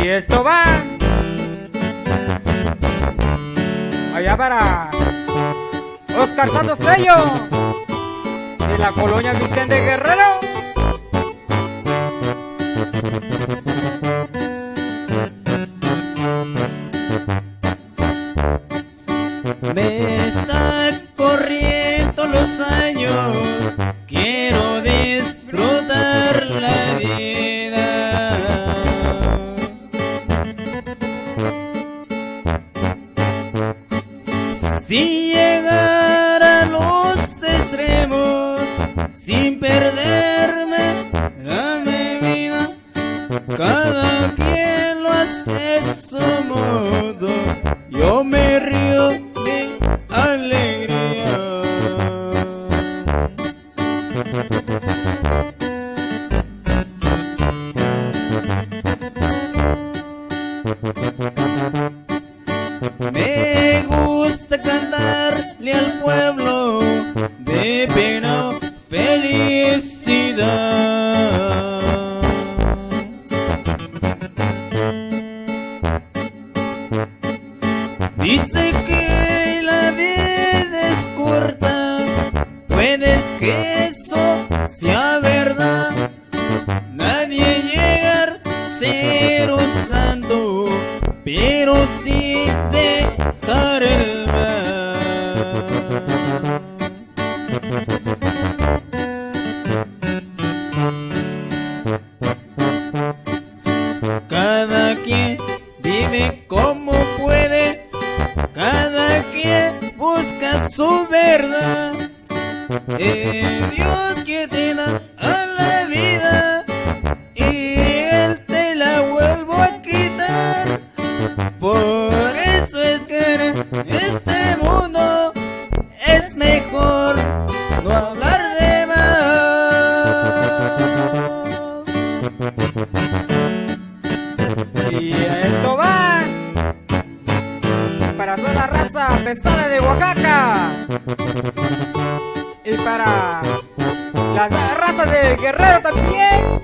Y esto va allá para Oscar Santos Tello de la colonia Vicente Guerrero. Me está corriendo los años, quiero disfrutar la vida. Si llegara a los extremos, sin perderme a mi vida, cada quien lo hace a su modo, yo me río de alegría. Me gusta cantarle al pueblo de pena o felicidad. Dice que la vida es corta, puedes que eso sea verdad. Nadie llegar cero santo, pero sí dejar el mal. Cada quien vive como puede, cada quien busca su verdad. Dios que te da a la vida y Él te la vuelvo a quitar. Por eso es que en este mundo es mejor no hablar de más. Y esto va para toda la raza pesada de Oaxaca y para las razas de Guerrero también.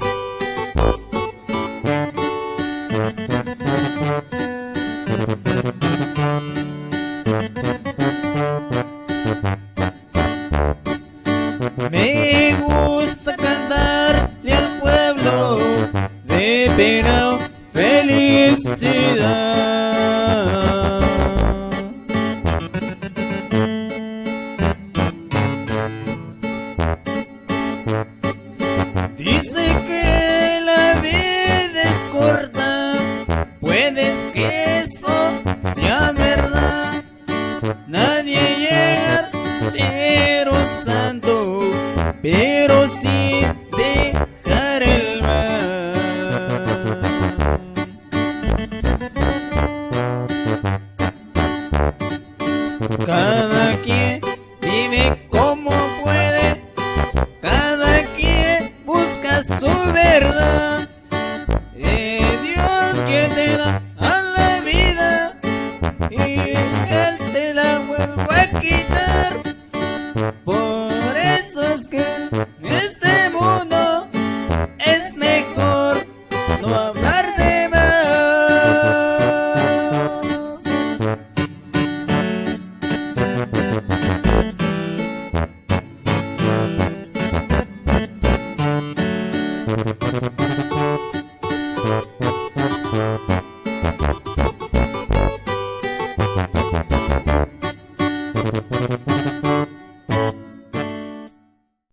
Me gusta cantarle al pueblo de pena o felicidad. Dice que la vida es corta, puedes que eso sea verdad. Nadie llega cero santo, pero sí dejar el mal. Cada quien vive como puede, cada quien busca su verdad. Dios que te da a la vida y Él te la vuelve a quitar. Por eso es que en este mundo es mejor no hablar de más.